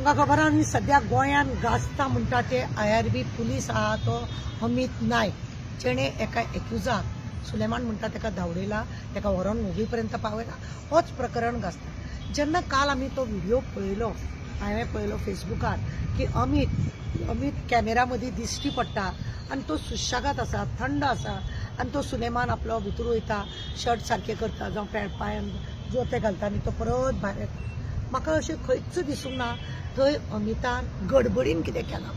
म्हाका खबर आहा न्ही सध्या गोंयान गाजता म्हणटा ते IRB पुलीस आहा तो अमित नायक जेणे एका एक्युजाक सुलेमान म्हणटा तेका धांवडयला तेका व्हरोन मुवीपर्यंत पावयला होच प्रकरण गाजता। जेन्ना काल आमी तो व्हिडिओ पळयलो हांवें पळयलो फेसबुकार की अमित कॅमेरा मदीं दिश्टी पडटा आनी तो सुशेगाद आसा थंड आसा आनी तो सुलेमान आपलो भितर वयता शर्ट सारकें करता जावं पॅन्ट पांयान जोते घालता आनी तो परत भायर येता। म्हाका अशें खंयच दिसूंक ना थंय अमितान गडबडीन कितें केलां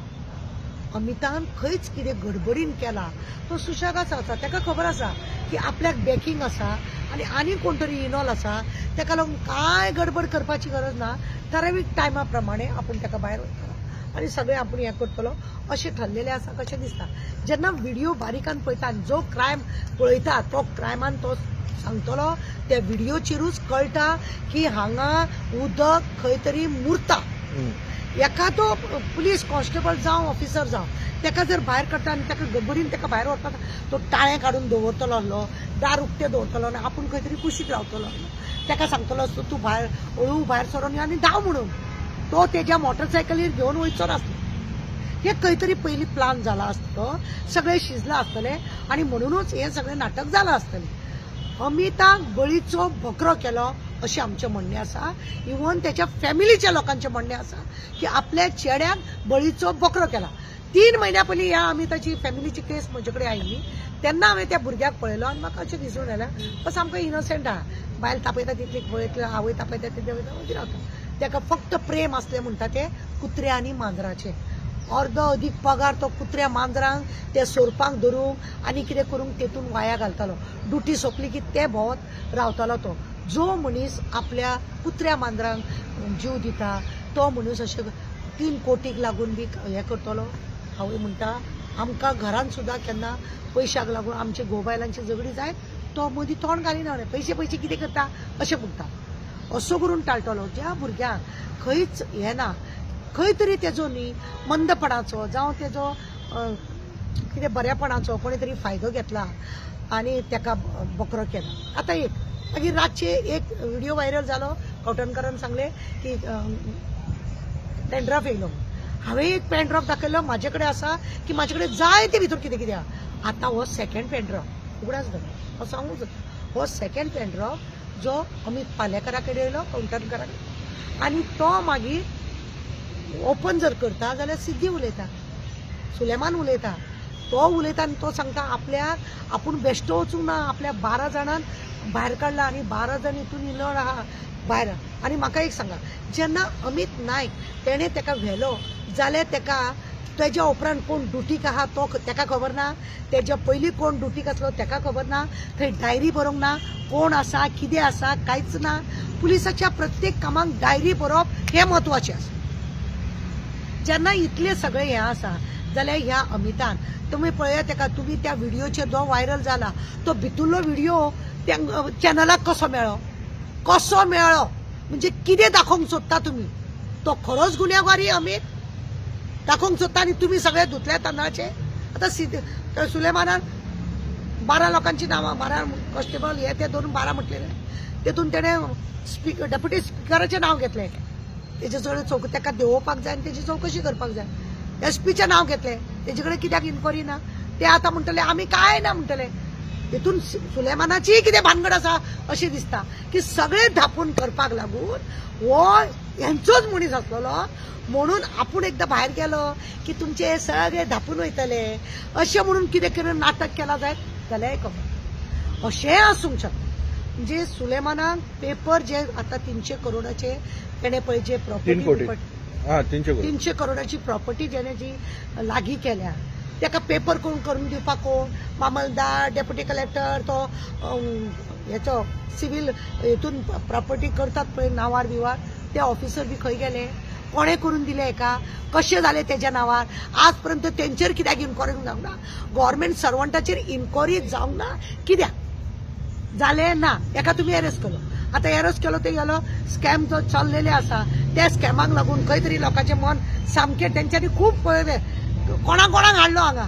अमितान खंयच कितें गडबडीन केला तो सुशेगाद आसा तेका खबर आसा की आपल्याक बॅकींग आसा आनी कोण तरी इनॉल आसा तेका लागून कांय गडबड करपाची गरज ना ठरावीक टायमा प्रमाणे आपूण तेका भायर वयतलो आनी सगळें आपूण हें करतलो अशें ठरलेलें आसा कशें दिसता। जेन्ना व्हिडिओ बारीकान पळयता जो क्रायम पळयता तो क्रायमान तो सांगतलो त्या व्हिडिओचेरूच कळटा की हांगा उदक खंय तरी मुरता। एखादो पुलीस कॉन्स्टेबल जावं ऑफिसर जावं तेका जर भायर काडटा आनी तेका गडबडीन तेका भायर व्हरता तो ताळें काडून दवरतलो आसलो दार उक्तें दवरतलो आनी आपूण खंय तरी कुशीक रावतलो तेका सांगतलो आसलो तूं भायर हळू भायर सरोन यो आनी धांव म्हणून तो तेज्या मोटरसायकलीर घेवन वयचो नासलो। हे खंय तरी पयलीं प्लान जाला आसतलो सगळें शिजलां आसतलें आनी म्हणूनच हें सगळें नाटक जालां आसतलें। अमिताक बळीचो बकरो केलो अशें आमचें म्हणणें आसा इवन त्याच्या फॅमिलीच्या लोकांचें म्हणणें आसा की आपल्या चेड्याक बळीचो बकरो केला। 3 महिन्या पयलीं ह्या अमिताची फॅमिलीची केस म्हजे कडेन आयिल्ली तेन्ना हांवें त्या भुरग्याक पळयलो आनी म्हाका अशें दिसून येलें तो सामको इनोसेंट आहा बायल तापयता तितली पळयतलो आवय तापयता तितले वयता रावता तेका फक्त प्रेम आसलें म्हणटा ते कुत्र्या आनी मांजराचें अर्दो अदीक पगार तो कुत्र्या मांजरांक ते सोरपांक धरूंक आनी कितें करूंक तेतून वाया घालतालो ड्युटी सोंपली की ते भोंवत रावतालो तो जो मनीस आपल्या कुत्र्या मांजरांक जीव दिता तो मनीस अशें 3 कोटीक लागून बी हें करतलो। हांव म्हणटा आमकां घरान सुद्दां केन्ना पयशाक लागून आमचे घोबायलांची झगडी जाय तो मदीं तोंड घालिना पयशे कितें करता अशें म्हणटा असो करून टाळटलो। ज्या भुरग्याक खंयच हें ना खंय तरी तेजो न्ही मंदपणाचो जावं तेजो कितें बरेपणाचो कोणी तरी फायदो घेतला आनी तेका बकरो केला। आतां एक मागीर रातचे एक व्हिडिओ व्हायरल जालो कवटणकरान सांगले की पेनड्रायव्ह येयलो हांवें एक पेनड्रायव्ह दाखयलो म्हाजे कडेन आसा की म्हाजे कडेन जाय ते भितर कितें कितें आहा। आतां हो सेकंड पेनड्रायव्ह उगडास जालो हांव सांगूंक जाता हो सेकंड पेनड्रायव्ह जो अमित पालेकरा कडेन येयलो कवटणकरा कडेन आनी तो मागीर ओपन जर करता जाल्यार सिद्धी उलयता सुलेमान उलयता तो उलयता आनी तो सांगता आपल्याक आपूण बेश्टो वचूंक ना आपल्या 12 जाणांन भायर काडला आनी 12 जाण हितून इनॉल आहा भायर। आनी म्हाका एक सांगा जेन्ना अमित नायक तेणें तेका व्हेलो जाल्यार तेका तेज्या उपरांत कोण ड्युटीक आहा तो तेका खबर ना तेज्या पयलीं कोण ड्युटीक आसलो तेका खबर ना थंय डायरी बरोवंक ना कोण आसा कितें आसा कांयच ना। पुलिसाच्या प्रत्येक कामाक डायरी बरोवप हें म्हत्वाचें आसा। जेन्ना इतलें सगळें हें आसा जाल्यार ह्या अमितान तुमी पळया तेका तुमी त्या व्हिडिओचेर जो व्हायरल जाला तो भितरलो व्हिडिओ त्या चॅनलाक कसो मेळ्ळो म्हणजे कितें दाखोवंक सोदता तुमी तो खरोच गुन्हेगारी अमित दाखोवंक सोदता आनी तुमी सगळे धुतले तांदळाचे। आतां सुलेमानान 12 लोकांची नांवां 12 कॉन्स्टेबल हे ते धरून 12 म्हटलेले तेतून तेणें डेप्युटी स्पिकराचें नांव घेतलें तेजे कडेन तेका देंवोवपाक जाय आनी तेजी चवकशी करपाक जाय। SP नांव घेतलें तेजे कडेन कित्याक इन्क्वायरी ना ते आतां म्हणटले आमी काय ना म्हणटले हितून सुलेमानाची कितें भानगड आसा अशें दिसता की सगळे धापून करपाक लागून हो हेंचोच मनीस आसलेलो म्हणून आपूण एकदां भायर गेलो की तुमचे सगळे धापून वयतले अशें म्हणून कितें करून नाटक केला जाल्यार खबर अशें आसूंक शकता। म्हणजे सुलेमानाक पेपर जे आतां 300 करोडाचे तेणें पळय जे प्रॉपर्टी 300 करोडाची प्रॉपर्टी जेणे जी लागीं केल्या तेका पेपर करून दिवपाक कोण मामलदार डेप्युटी कलेक्टर तो हेचो सिव्हिल हेतून प्रॉपर्टी करतात पळय नांवार बिवार ते ऑफिसर बी खंय गेले कोणे करून दिले हेका कशें जालें तेज्या नांवार आज पर्यंत तेंचेर कित्याक इन्क्वायरी जावंक ना गव्हर्नमेंट सर्वंटाचेर इन्क्वायरी जावंक ना कित्याक जालें ना एका तुमी अरेस्ट केलो। आतां अरेस्ट केलो ते गेलो स्कॅम जो चल्लेले आसा त्या स्कॅमाक लागून खंय तरी लोकांचें मन सामकें तेंच्यांनी खूब पळयलें कोणाक हाडलो हांगा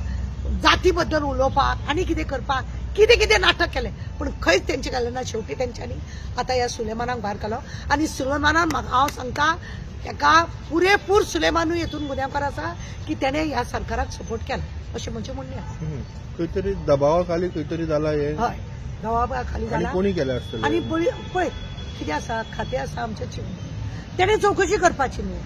जाती बद्दल उलोवपाक आनी कितें करपाक कितें कितें नाटक केलें पूण खंयच तेंचे घालें ना. शेवटी तेंच्यांनी आतां ह्या सुलेमानाक भायर काडलो आनी सुलेमानान म्हाका हांव सांगता तेका पुरेपूर सुलेमानूय हेतून गुन्यांवकार आसा की तेणें ह्या सरकाराक सपोर्ट केला अशें म्हणचें म्हणणें आसा. खंय तरी दबावा खाली खंय तरी जाला हें. हय दबावा खाली जाला कोणी केलें आसतलें. आनी पळय कितें आसा खातें आसा आमचें तेणें चवकशी करपाची न्हू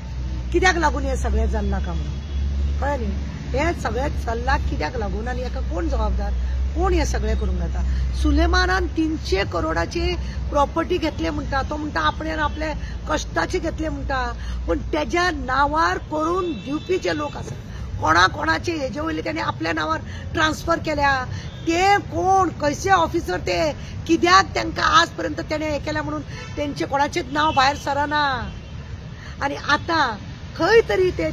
कित्याक लागून हें सगळें जाल्ला काय म्हणून कळ्ळें न्ही. हें सगळें चल्लां कित्याक लागून आनी हेका कोण जबाबदार कोण हें सगळें करूंक जाता. सुलेमानान 300 करोडाची प्रॉपर्टी घेतली म्हणटा तो म्हणटा आपणें आपले कश्टाची घेतली म्हणटा पूण तेज्या नांवार करून दिवपी लोक आसा कोणाचे हेजे वयले तेणें आपल्या नांवार ट्रान्सफर केल्या ते कोण खंयचे ऑफिसर ते कित्याक तांकां आज पर्यंत तेणें हें केल्या म्हणून तेंचे कोणाचेच नांव भायर सरना. आनी आतां खंय तरी ते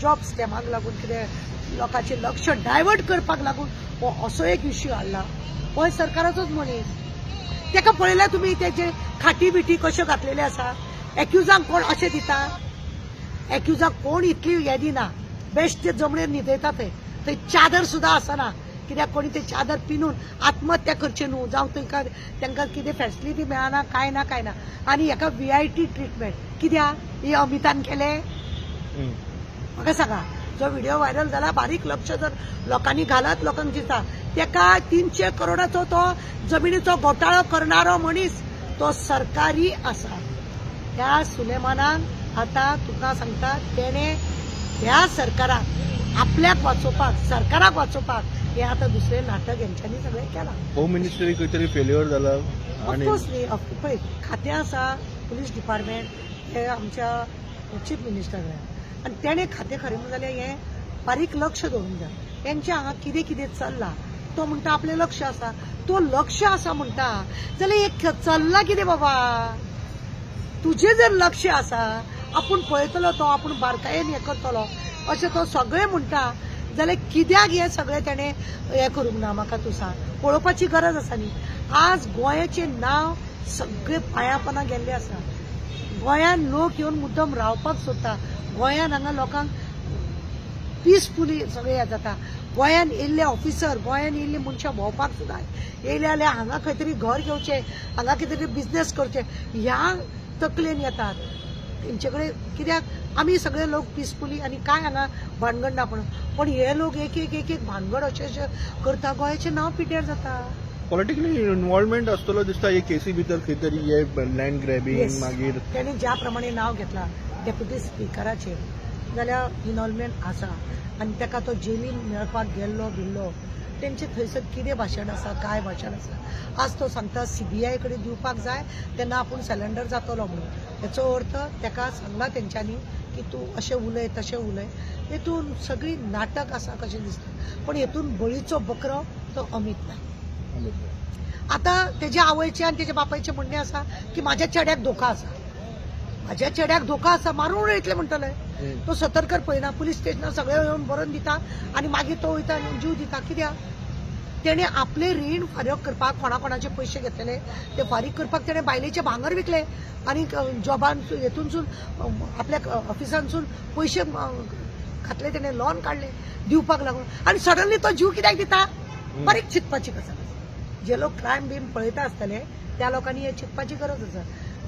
जॉब स्कॅमाक लागून कितें लोकांचें लक्ष डायवर्ट करपाक लागून हो असो एक इश्यू हाडला. हो सरकाराचोच मनीस तेका पळयल्यार तुमी तेजे खाटी बिटी कश्यो घातलेल्यो आसा. एक्युजांक कोण अशें दिता एक्युजांक कोण इतली हें दिना बेश्ट ते जमणेर न्हिदयता थंय चादर सुद्दां आसना कित्याक कोणी ते चादर पिनून आत्महत्या करचे न्हू जावं तांकां कितें फॅसिलिटी मेळना काय ना आनी हेका VIT ट्रिटमेंट कित्याक ही अमितान केलें म्हाका सांगा. जो व्हिडिओ व्हायरल जाला बारीक लक्ष जर लोकांनी घालत लोकांक दिसता तेका 300 करोडाचो तो जमिनीचो घोटाळो करणारो मनीस तो सरकारी आसा. त्या सुलेमानान आतां तुका सांगता तेणें ह्या सरकाराक आपल्याक वाचोवपाक सरकाराक वाचोवपाक हे आतां दुसरें नाटक हेंच्यांनी सगळें केलां. होम मिनिस्ट्री खंय तरी फेल्युअर जाला. ऑफकोर्स न्ही पळय खातें आसा पुलीस डिपार्टमेंट हे आमच्या चीफ मिनिस्टर आनी तेणें खातें खरें जाल्यार हें बारीक लक्ष दवरूंक जाय. तेंच्या हांगा कितें कितें चल्लां तो म्हणटा आपलें लक्ष आसा तो लक्ष आसा म्हणटा जाल्यार हे चल्लां कितें बाबा. तुजें जर लक्ष आसा आपूण पळयतलो तो आपूण बारकायेन हें करतलो अशें तो सगळें म्हणटा जाल्यार कित्याक हें सगळें तेणें हें करूंक ना म्हाका तूं सांग. पळोवपाची गरज आसा न्ही. आज गोंयाचें नांव सगळें पांयां गेल्लें आसा. गोंयान लोक येवन मुद्दम रावपाक सोदता. गोंयान हांगा लोकांक पिसफुली सगळें हें जाता. गोंयान येयल्ले ऑफिसर गोंयान येयल्ली मनशां भोंवपाक सुद्दां येयले जाल्यार हांगा खंय तरी घर घेवचें हांगा कितें तरी बिझनेस करचें ह्या तकलेन येतात. तेंचे कडेन कित्याक आमी सगळे लोक पिसफुली आनी काय हांगा भानगड ना पण हे लोक एक भानगड अशें करता गोंयाचें नांव पिड्ड्यार जाता. पॉलिटिकली इन्वॉल्वमेंट आसतलो दिसता हे केसी भितर खंय तरी हे लँड ग्रॅबिंग मागीर तेणें ज्या प्रमाणे नांव घेतलां डेप्युटी स्पिकराचेर जाल्यार इन्वॉल्वमेंट आसा आनी ताका तो जेलीन मेळपाक गेल्लो बिल्लो तेंचे थंयसर कितें भाशण आसा काय भाशण आसा. आज तो सांगता CBI कडेन दिवपाक जाय तेन्ना आपूण सरेंडर जातलो म्हणून हेचो अर्थ ताका सांगला तेंच्यांनी की तूं अशें उलय तशें उलय. हेतून सगळी नाटक आसा कशें दिसता पण हेतून बळीचो बकरो तो अमीत नायक. आतां तेज्या आवयचें आनी तेज्या बापायचें म्हणणें आसा की म्हाज्या चेड्याक धोका आसा म्हाज्या चेड्याक धोका आसा मारून उडयतले म्हणटले. तो सतर्क पळयना पुलीस स्टेशनार सगळे येवन बरोवन दिता आनी मागीर तो वयता आनी जीव दिता. कित्याक तेणें आपले रीण फारीक करपाक कोणाचे पयशे घेतलेले ते फारीक करपाक तेणें बायलेचे भांगर विकले आनी जॉबान हेतूनसून आपल्या ऑफिसांसून पयशे घातले तेणें लॉन काडले दिवपाक लागून आनी सडनली तो जीव कित्याक दिता. बारीक चिंतपाची गजाल. जे लोक क्रायम बीन पळयता आसतले त्या लोकांनी हे चिंतपाची गरज आसा.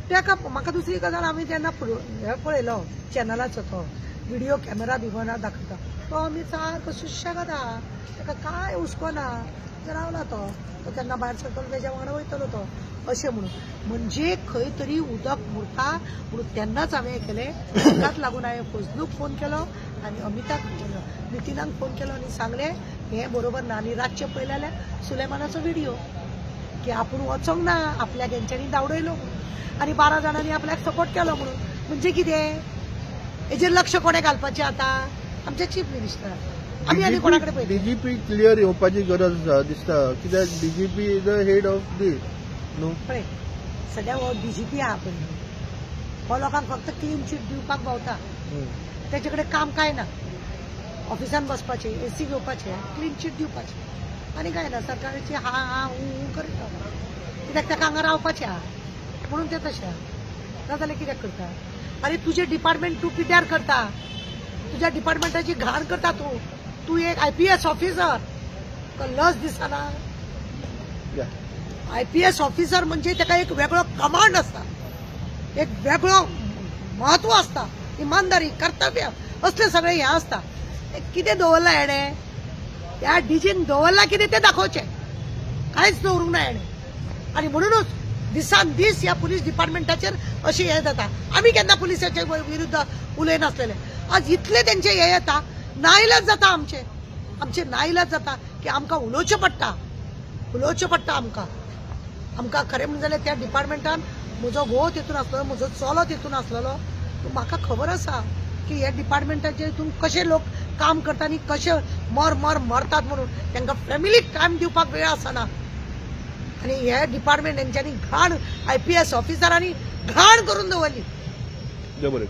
ताका म्हाका दुसरी गजाल हांवें जेन्ना हे पळयलो चॅनलाचो तो व्हिडिओ कॅमेरा बिगोना दाखयता तो आमी सारको सुशेगाद आहा ताका काय हुस्कोना रावला तो तेन्ना भायर सरतलो तेज्या वांगडा वयतलो तो अशें म्हणून म्हणजे खंय तरी उदक मुरता म्हणून तेन्नाच हांवें हें केलें. ताकाच लागून हांवें फजलूक फोन केलो आनी अमिताक नितीनाक फोन केलो आनी सांगलें हें बरोबर ना. आनी रातचें पळयलें जाल्यार सुलेमानाचो व्हिडिओ की आपूण वचोंक ना आपल्याक हेंच्यांनी दावडयलो आनी 12 जाणांनी आपल्याक सपोर्ट केलो म्हणून. म्हणजे कितें हेजेर लक्ष कोणें घालपाचें आतां आमचे चीफ मिनिस्टर आमी आनी कोणा कडेन पळयता. DGP क्लियर येवपाची गरज आसा दिसता कित्याक DGP is the head of the न्हू. पळय सद्या हो DGP आहा पळय हो लोकांक फक्त क्लीन चीट दिवपाक भोंवता. तेजे कडेन काम काय ना. ऑफिसान बसपाचें AC घेवपाचें क्लीन चीट दिवपाचें आनी काय ना. सरकाराची हा करता कित्याक ताका हांगा रावपाचें आहा म्हणून ते तशें नाजाल्यार कित्याक करता. अरे तुजें डिपार्टमेंट तूं पिड्ड्यार करता तुज्या डिपार्टमेंटाची घाण करता तूं एक IPS ऑफिसर लज दिसना या. IPS ऑफिसर म्हणजे त्याका एक वेगळो कमांड असता, एक वेगळो महत्व असता, इमानदारी, कर्तव्य असले सगळे हे असता. कितें दवरला हेणे, ह्या डीजीन दवरला कितें ते दाखोवचे, कांयच दवरूंक ना हेणे. आणि म्हणूनच दिसान दीस ह्या पुलीस डिपार्टमेंटाचेर अशें हे जाता. आमी केन्ना पुलिसाच्या विरुद्ध उलयनासलेले, आज इतले तेंचे हे येता, नाइलाज जाता आमचे नाइलाज जाता की आमकां उलोवचें पडटा आमकां खरें म्हणजे जाल्यार त्या डिपार्टमेंटान म्हजो घोव तितून आसलो, म्हजो चलो तितून आसलेलो. म्हाका खबर आसा की ह्या डिपार्टमेंटाचे हितून कशे लोक काम करता आनी कशे मरतात म्हणून तांकां फॅमिलीक टायम दिवपाक वेळ आसना. आणि हे डिपार्टमेंट तेंच्यांनी घाण IPS ऑफिसरांनी घाण करून दवरली. देव बरें.